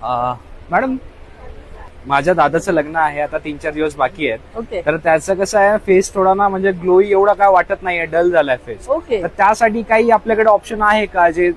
Madam माझ्या दादाचं लग्न आहे आता 3-4 दिवस बाकी आहेत. ओके. तर त्याचं कसं आहे फेस थोडा ना म्हणजे ग्लोई एवढा काय वाटत नाहीये, डल झालाय फेस. ओके. तर त्यासाठी काही आपल्याकडे ऑप्शन आहे का जे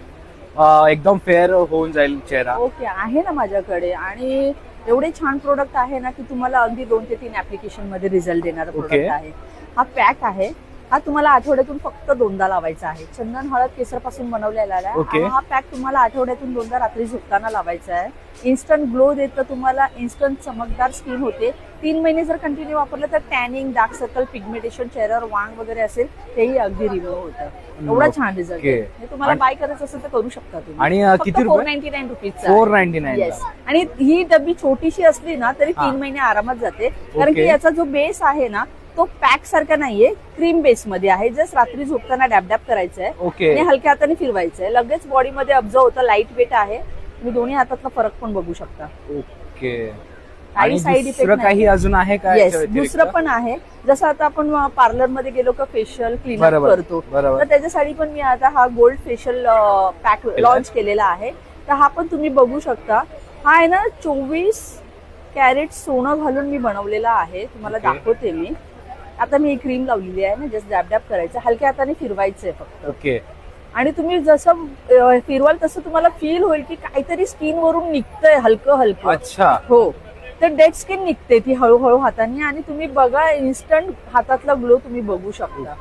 एकदम फेअर होऊन जाईल चेहरा? ओके, आहे ना माझ्याकडे. आणि एवढे छान प्रोडक्ट आहे ना की तुम्हाला अगदी 2 ते 3 ऍप्लिकेशन मध्ये रिझल्ट देणारा प्रोडक्ट आहे. हा पॅक आहे. हा तुम्हाला आठवड्यातून फक्त 2दा लावायचा आहे. चंदन हळद केसर पासून बनवलेला आहे. आणि हा पॅक तुम्हाला आठवड्यातून 2दा रात्री झोपताना लावायचा आहे. इन्स्टंट ग्लो देतं तुम्हाला, इन्स्टंट चमकदार स्किन होते. 3 महिने जर कंटिन्यू वापरलं तर टॅनिंग, डार्क सर्कल, पिगमेंटेशन, चेहऱ्यावर वांग वगैरे असेल तेही अगदी रिमूव्ह होतं. एवढा छान रिझल्ट आहे. हे तुम्हाला बाय करायचं असेल तर करू शकता तुम्ही. आणि किती रुपये? 499 रुपीज. 499. येस. आणि ही डब्बी छोटीशी असली ना तरी 3 महिने आरामात जाते. कारण की याचा जो बेस आहे ना तो पॅक सारखा नाहीये, क्रीम बेस मध्ये आहे. जस्ट रात्री झोपताना डॅब डॅब करायचं आहे आणि हलक्या हाताने फिरवायचं आहे. लगेच बॉडीमध्ये ऑब्झर्व होतं. लाईट वेट आहे. तुम्ही दोन्ही हातातला फरक पण बघू शकता. ओके. काही साईड इफेक्ट काही अजून आहे का? येस, दुसरं पण आहे. जसं आता आपण पार्लर मध्ये गेलो का फेशियल क्लीनअप करतो, तर त्याच्यासाठी पण मी आता हा गोल्ड फेशियल पॅक लॉन्च केलेला आहे. तर हा पण तुम्ही बघू शकता. हा आहे ना 24 कॅरेट सोनं घालून मी बनवलेला आहे. तुम्हाला दाखवते मी. आता मी क्रीम लावलेली आहे ना, जस्ट डॅब डॅब करायचं, हलक्या हाताने फिरवायचंय फक्त. ओके. आणि तुम्ही जसं फिरवाल तसं तुम्हाला फील होईल की काहीतरी स्किन वरून निघतंय हलकं हलकं. अच्छा. हो. तर डेड स्किन निघते ती हळूहळू हाताने. आणि तुम्ही बघा इन्स्टंट हातातला ग्लो तुम्ही बघू शकता.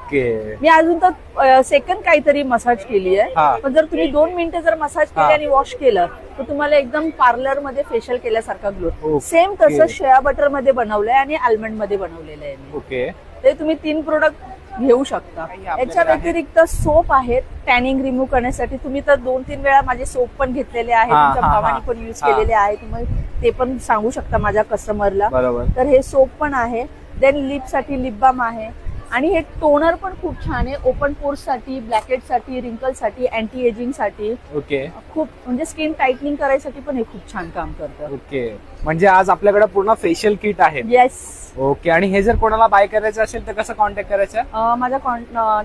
मी अजून तर सेकंड काहीतरी मसाज केली आहे. पण जर तुम्ही 2 मिनिटं जर मसाज केली आणि वॉश केलं तर तुम्हाला एकदम पार्लर मध्ये फेशियल केल्यासारखा ग्लो. सेम तसं शेया बटर मध्ये बनवलंय आणि आल्मंड मध्ये बनवलेलं आहे. ओके. ते तुम्ही 3 प्रोडक्ट घेऊ शकता. याच्या व्यतिरिक्त सोप आहेत टॅनिंग रिमूव्ह करण्यासाठी. तुम्ही तर 2-3 वेळा माझे सोप पण घेतलेले आहेत, तुमच्या भावानी पण युज केलेले आहे. तुम्ही ते पण सांगू शकता माझ्या कस्टमरला. तर हे सोप पण आहे. देन लिप साठी लिप बाम आहे. आणि हे टोनर पण खूप छान आहे. ओपन पोर्स साठी, ब्लॅकेट साठी, रिंकल साठी, अँटी एजिंग साठी. ओके. खूप म्हणजे स्किन टाइटनिंग करायसाठी पण हे खूप छान काम करतं. ओके. म्हणजे आज आपल्याकडे पूर्ण फेशियल किट आहे. येस. ओके. आणि हे जर कोणाला बाय करायचं असेल तर कसं कॉन्टॅक्ट करायचं? माझ्या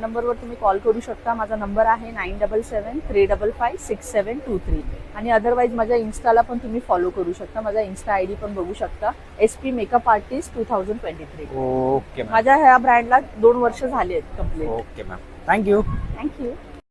नंबरवर तुम्ही कॉल करू शकता. माझा नंबर आहे 9773556723. आणि अदरवाईज माझ्या इन्स्टाला पण तुम्ही फॉलो करू शकता. माझा इन्स्टा आयडी पण बघू शकता, SP मेकअप आर्टिस्ट 2023. ओके. माझ्या ह्या ब्रँडला 2 वर्ष झाली आहेत complete. Okay ma'am, thank you. Thank you.